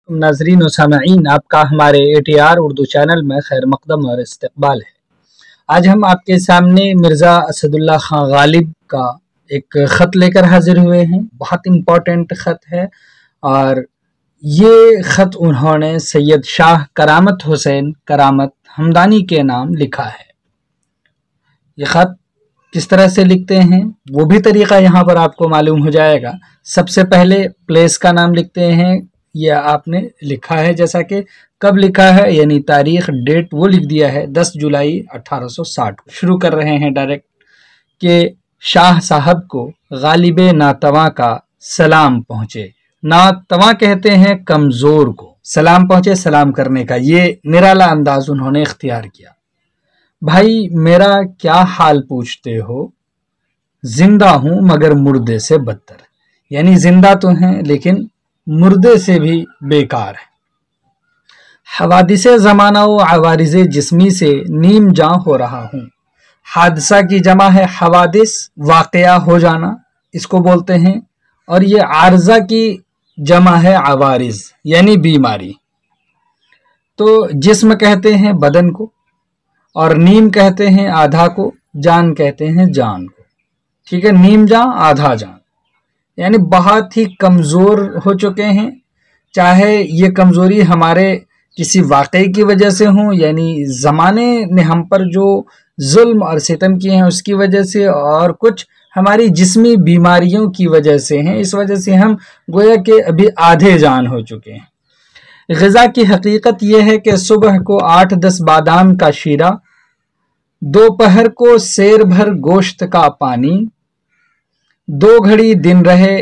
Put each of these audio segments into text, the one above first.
नाजरीन और सामईन, आपका हमारे ATR उर्दू चैनल में खैर मकदम और इस्तकबाल है। आज हम आपके सामने मिर्ज़ा असदुल्ला खां गालिब का एक ख़त लेकर हाजिर हुए हैं। बहुत इम्पोर्टेंट ख़त है और ये ख़त उन्होंने सैयद शाह करामत हुसैन करामत हमदानी के नाम लिखा है। ये ख़त किस तरह से लिखते हैं वो भी तरीक़ा यहाँ पर आपको मालूम हो जाएगा। सबसे पहले प्लेस का नाम लिखते हैं, यह आपने लिखा है जैसा कि कब लिखा है यानी तारीख़ डेट वो लिख दिया है 10 जुलाई 1860। शुरू कर रहे हैं डायरेक्ट कि शाह साहब को गालिब नातवा का सलाम पहुँचे। नातवा कहते हैं कमज़ोर को, सलाम पहुँचे सलाम करने का ये निराला अंदाज़ उन्होंने इख्तियार किया। भाई मेरा क्या हाल पूछते हो, जिंदा हूँ मगर मुर्दे से बदतर, यानी जिंदा तो हैं लेकिन मुर्दे से भी बेकार है। हवादिसे ज़माना व आवारिज़े जिस्मी से नीम जां हो रहा हूँ। हादसा की जमा है हवादिस, वाक़या हो जाना इसको बोलते हैं, और ये आर्जा की जमा है आवारिज़ यानी बीमारी। तो जिस्म कहते हैं बदन को, और नीम कहते हैं आधा को, जान कहते हैं जान को। ठीक है, नीम जान आधा जान, यानी बहुत ही कमज़ोर हो चुके हैं। चाहे ये कमज़ोरी हमारे किसी वाक़े की वजह से हो, यानी ज़माने ने हम पर जो जुल्म और सितम किए हैं उसकी वजह से, और कुछ हमारी जिस्मी बीमारियों की वजह से हैं। इस वजह से हम गोया के अभी आधे जान हो चुके हैं। ग़िज़ा की हकीकत यह है कि सुबह को 8-10 बादाम का शीरा, दोपहर को सेर भर गोश्त का पानी, 2 घड़ी दिन रहे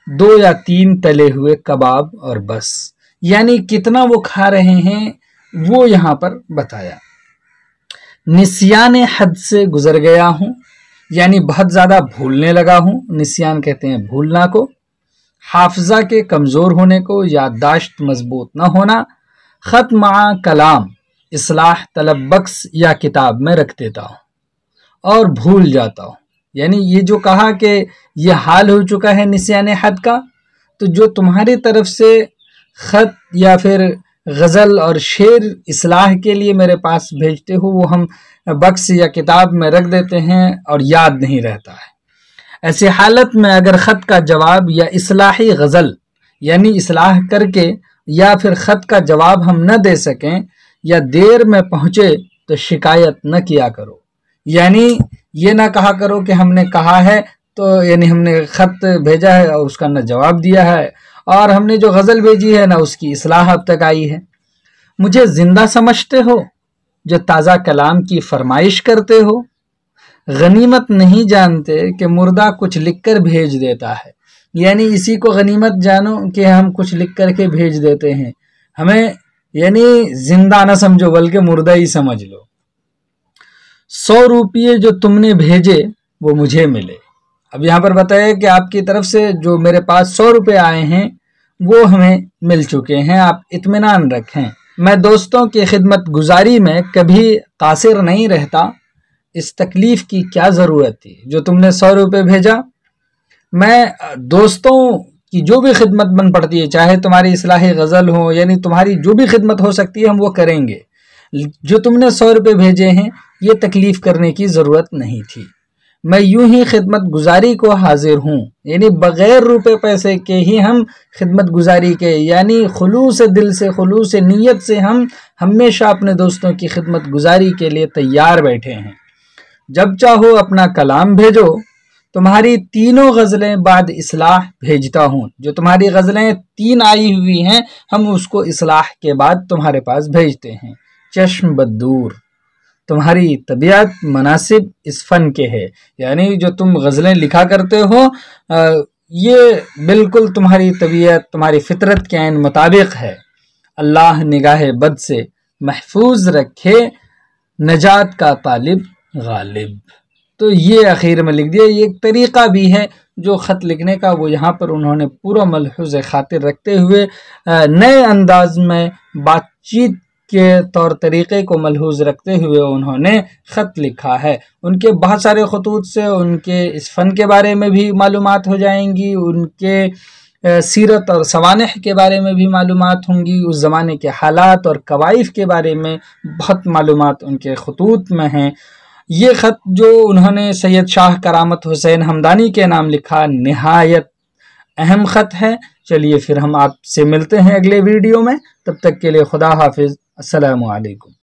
2 या 3 तले हुए कबाब, और बस। यानी कितना वो खा रहे हैं वो यहाँ पर बताया। निस्यान हद से गुजर गया हूँ, यानी बहुत ज़्यादा भूलने लगा हूँ। निस्यान कहते हैं भूलना को, हाफजा के कमज़ोर होने को, याददाश्त मजबूत न होना। ख़त मा कलाम इस्लाह तलब बक्स या किताब में रख देता हूँ और भूल जाता हूँ। यानी ये जो कहा कि ये हाल हो चुका है निस्यान हद का, तो जो तुम्हारी तरफ से ख़त या फिर गज़ल और शेर इस्लाह के लिए मेरे पास भेजते हो वो हम बक्स या किताब में रख देते हैं और याद नहीं रहता है। ऐसी हालत में अगर ख़त का जवाब या इस्लाही गज़ल यानी इस्लाह करके या फिर ख़त का जवाब हम न दे सकें या देर में पहुँचे तो शिकायत न किया करो। यानी ये ना कहा करो कि हमने कहा है तो यानी हमने ख़त भेजा है और उसका न जवाब दिया है, और हमने जो गज़ल भेजी है ना उसकी इस्लाह अब तक आई है। मुझे ज़िंदा समझते हो जो ताज़ा कलाम की फरमाइश करते हो, गनीमत नहीं जानते कि मुर्दा कुछ लिख कर भेज देता है। यानी इसी को गनीमत जानो कि हम कुछ लिख कर के भेज देते हैं, हमें यानी जिंदा ना समझो बल्कि मुर्दा ही समझ लो। 100 रुपये जो तुमने भेजे वो मुझे मिले। अब यहाँ पर बताया कि आपकी तरफ से जो मेरे पास 100 रुपये आए हैं वो हमें मिल चुके हैं, आप इत्मीनान रखें। मैं दोस्तों की खिदमत गुजारी में कभी कासिर नहीं रहता, इस तकलीफ़ की क्या ज़रूरत थी। जो तुमने 100 रुपये भेजा, मैं दोस्तों की जो भी खिदमत बन पड़ती है, चाहे तुम्हारी इस्लाही गज़ल हो यानी तुम्हारी जो भी खिदमत हो सकती है हम वो करेंगे। जो तुमने 100 रुपये भेजे हैं ये तकलीफ़ करने की ज़रूरत नहीं थी। मैं यूं ही खिदमत गुजारी को हाजिर हूँ, यानी बग़ैर रुपए पैसे के ही हम खिदमत गुजारी के यानी खुलूस दिल से खुलूस नीयत से हम हमेशा अपने दोस्तों की खिदमत गुजारी के लिए तैयार बैठे हैं। जब चाहो अपना कलाम भेजो, तुम्हारी 3 गज़लें बाद इस्लाह भेजता हूँ। जो तुम्हारी गज़लें 3 आई हुई हैं हम उसको इस्लाह के बाद तुम्हारे पास भेजते हैं। चश्म बदूर, तुम्हारी तबीयत मुनासिब इस फ़न के है, यानी जो तुम गज़लें लिखा करते हो ये बिल्कुल तुम्हारी तबीयत तुम्हारी फितरत के ऐन मुताबिक है। अल्लाह निगाह बद से महफूज रखे, नजात का तालिब गालिब। तो ये आखिर में लिख दिया। ये एक तरीक़ा भी है जो ख़त लिखने का, वो यहाँ पर उन्होंने पूरा मलहूज़ खातिर रखते हुए नए अंदाज में बातचीत के तौर तरीक़े को मलहूज़ रखते हुए उन्होंने ख़त लिखा है। उनके बहुत सारे ख़ुतूत से उनके इस फ़न के बारे में भी मालूमात हो जाएंगी, उनके سیرت اور سوانح کے بارے میں بھی معلومات ہوں گی، اس زمانے کے حالات اور کوائف کے بارے میں بہت معلومات ان کے خطوط میں ہیں۔ یہ خط جو انہوں نے سید شاہ کرامت حسین ہمدانی کے نام لکھا، نہایت اہم خط ہے۔ چلیے پھر ہم آپ سے ملتے ہیں اگلے ویڈیو میں، تب تک کے لیے خدا حافظ، السلام علیکم۔